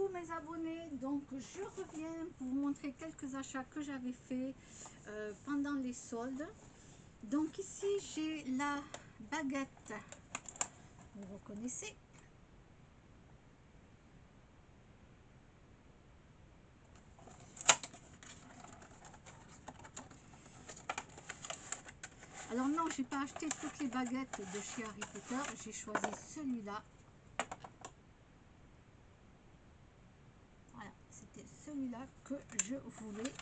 Coucou mes abonnés, donc je reviens pour vous montrer quelques achats que j'avais fait pendant les soldes. Donc ici j'ai la baguette, vous reconnaissez. Alors non, j'ai pas acheté toutes les baguettes de chez Harry Potter, j'ai choisi celui-là. Voilà, c'était celui-là que je voulais.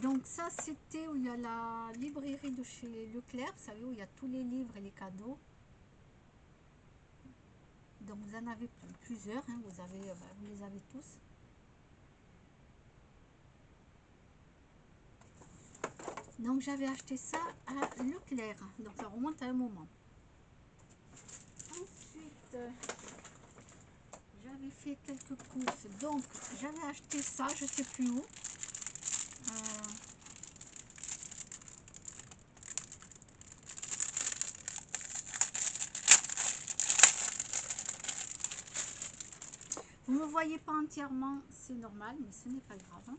Donc ça c'était où il y a la librairie de chez Leclerc, vous savez, où il y a tous les livres et les cadeaux. Donc vous en avez plusieurs, hein, vous les avez tous. Donc j'avais acheté ça à Leclerc, donc ça remonte à un moment. Ensuite, j'avais fait quelques courses, donc j'avais acheté ça, je sais plus où. Vous ne me voyez pas entièrement, c'est normal, mais ce n'est pas grave. Hein.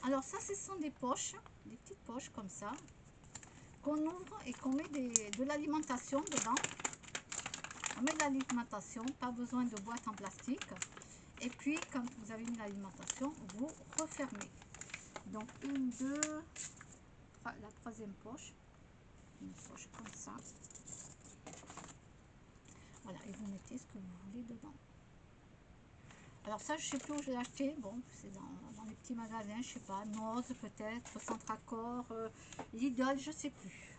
Alors ça, ce sont des poches, des petites poches comme ça, qu'on ouvre et qu'on met de l'alimentation dedans. On met de l'alimentation, pas besoin de boîte en plastique. Et puis, quand vous avez mis l'alimentation, vous refermez. Donc, une, deux, enfin, la troisième poche. Une poche comme ça. Voilà, et vous mettez ce que vous voulez dedans. Alors ça, je sais plus où je l'ai acheté. Bon, c'est dans les petits magasins, je sais pas, Noz peut-être, Centracor, Lidl, je sais plus.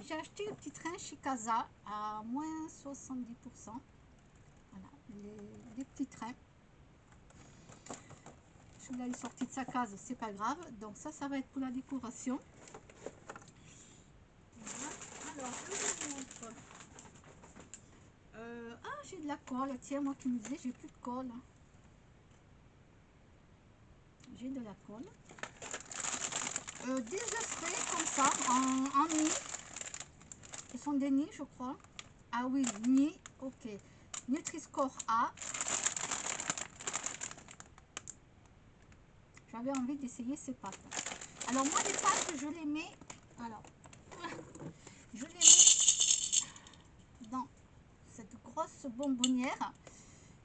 J'ai acheté le petit train chez Casa à moins 70%. Voilà, les petits trains. Celui-là est sorti de sa case, c'est pas grave. Donc ça va être pour la décoration. Voilà. Alors, je vous montre. Ah, j'ai de la colle. Tiens, moi qui me disais, j'ai plus de colle. J'ai de la colle. Des œufs frais comme ça, en nid. Ce sont des nids, je crois. Ah oui, nid, ok. Nutri-Score A. J'avais envie d'essayer ces pâtes. Alors moi, les pâtes, je les mets... Alors, je les mets dans cette grosse bonbonnière.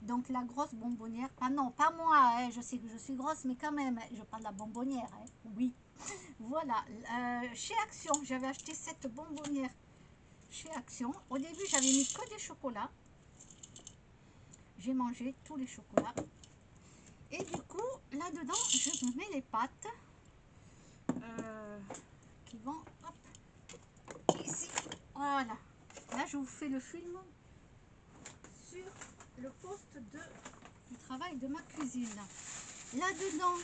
Donc la grosse bonbonnière, ah non, pas moi, hein, je sais que je suis grosse, mais quand même, je parle de la bonbonnière, hein, oui. Voilà, chez Action, j'avais acheté cette bonbonnière chez Action. Au début, j'avais mis que des chocolats. J'ai mangé tous les chocolats. Et du coup, là-dedans, je mets les pâtes qui vont, hop, ici. Voilà. Là, je vous fais le film sur le poste du travail de ma cuisine. Là-dedans,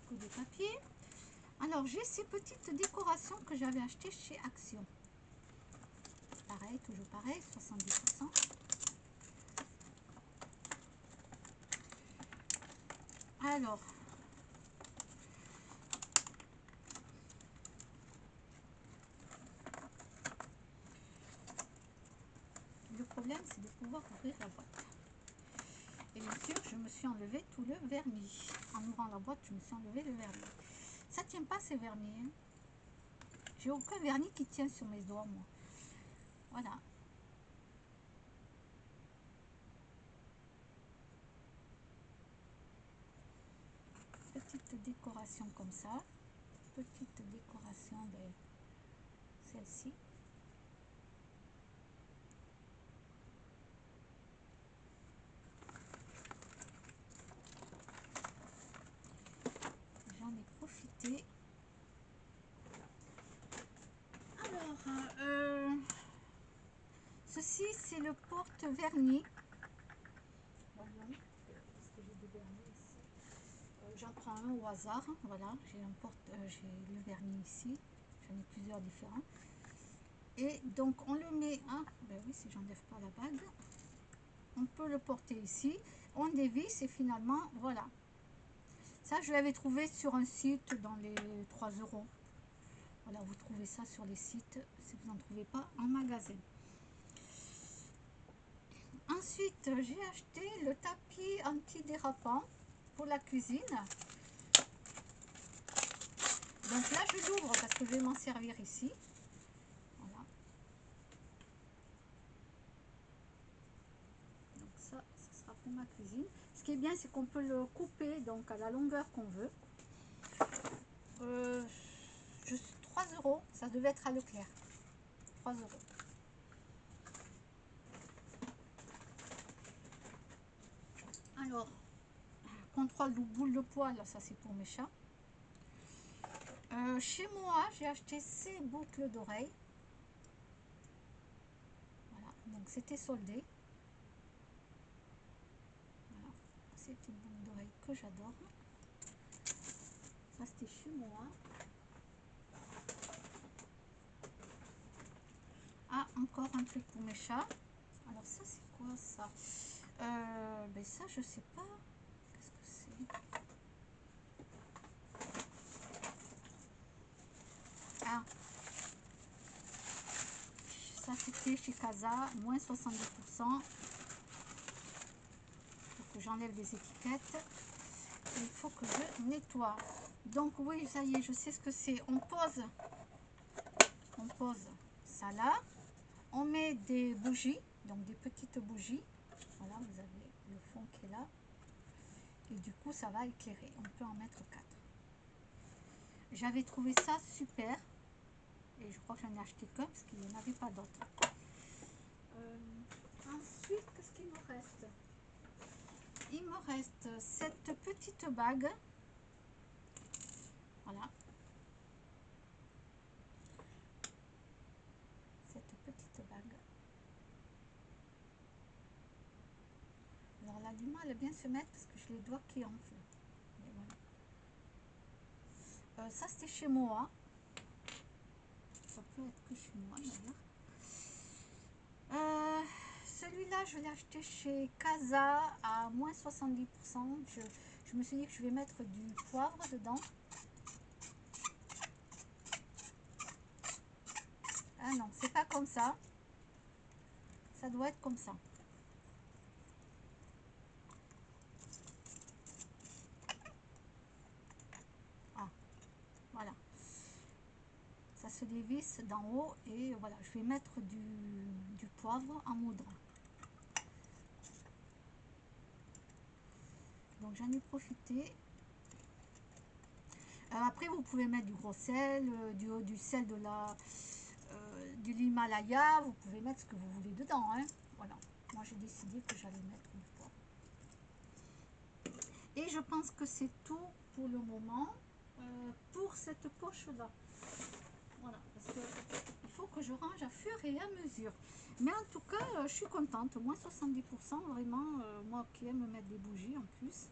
coup de papier. Alors, j'ai ces petites décorations que j'avais achetées chez Action. Pareil, toujours pareil, 70%. Alors, le problème, c'est de pouvoir ouvrir la boîte. Et bien sûr, je me suis enlevé tout le vernis. En ouvrant la boîte, je me suis enlevé le vernis. Ça ne tient pas ces vernis. Hein. J'ai aucun vernis qui tient sur mes doigts, moi. Voilà. Petite décoration comme ça. Petite décoration de celle-ci. J'en ai profité. Alors, ceci c'est le porte-vernis. J'en prends un au hasard. Voilà, j'ai le vernis ici. J'en ai plusieurs différents. Et donc on le met, hein, ben oui, si j'enlève pas la bague, on peut le porter ici. On dévisse et finalement, voilà. Ça, je l'avais trouvé sur un site dans les 3 euros. Voilà, vous trouvez ça sur les sites si vous n'en trouvez pas en magasin. Ensuite, j'ai acheté le tapis antidérapant pour la cuisine. Donc là, je l'ouvre parce que je vais m'en servir ici. Voilà. Donc ça sera pour ma cuisine. Ce qui est bien, c'est qu'on peut le couper donc à la longueur qu'on veut. Juste 3 euros, ça devait être à Leclerc. 3 euros. Alors, contrôle de boule de poil, ça c'est pour mes chats. Chez moi, j'ai acheté ces boucles d'oreilles. Voilà, donc c'était soldé. Voilà, ces petites boucles d'oreilles que j'adore. Ça c'était chez moi. Ah, encore un truc pour mes chats. Alors ça c'est quoi ça? Ben ça je sais pas. Qu'est-ce que c'est? Ah, ça c'était chez Casa, moins 70%. Que j'enlève les étiquettes. Et il faut que je nettoie. Donc oui, ça y est, je sais ce que c'est. On pose ça là. On met des bougies, donc des petites bougies. Voilà, vous avez le fond qui est là. Et du coup, ça va éclairer. On peut en mettre 4. J'avais trouvé ça super. Et je crois que j'en ai acheté qu'un parce qu'il n'y en avait pas d'autres. Ensuite, qu'est-ce qu'il me reste? Il me reste cette petite bague. Voilà. Cette petite bague. Alors là, du mal à bien se mettre parce que j'ai les doigts qui enflent. Mais voilà. Ça, c'était chez moi. Ça peut être que chez moi d'ailleurs. Celui-là, je l'ai acheté chez Casa à moins 70%. Je me suis dit que je vais mettre du poivre dedans. Ah non, c'est pas comme ça. Ça doit être comme ça. Ah, voilà. Ça se dévisse d'en haut et voilà, je vais mettre du poivre en moudre. Donc j'en ai profité. Après, vous pouvez mettre du gros sel, du sel de de l'Himalaya. Vous pouvez mettre ce que vous voulez dedans. Hein. Voilà. Moi, j'ai décidé que j'allais mettre du poivre. Et je pense que c'est tout pour le moment pour cette poche-là. Voilà, parce qu'il faut que je range à fur et à mesure. Mais en tout cas, je suis contente. Moins 70%, vraiment, moi qui aime mettre des bougies en plus.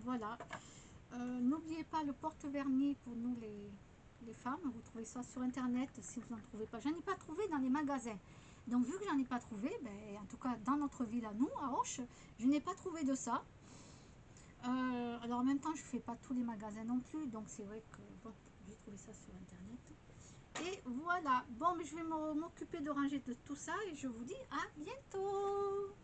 Voilà. N'oubliez pas le porte-vernis pour nous les femmes. Vous trouvez ça sur internet si vous n'en trouvez pas. J'en ai pas trouvé dans les magasins. Donc vu que j'en ai pas trouvé, ben, en tout cas dans notre ville à nous, à Auch, je n'ai pas trouvé de ça. Alors en même temps, je fais pas tous les magasins non plus. Donc c'est vrai que bon, j'ai trouvé ça sur internet. Et voilà. Bon, mais je vais m'occuper de ranger de tout ça et je vous dis à bientôt.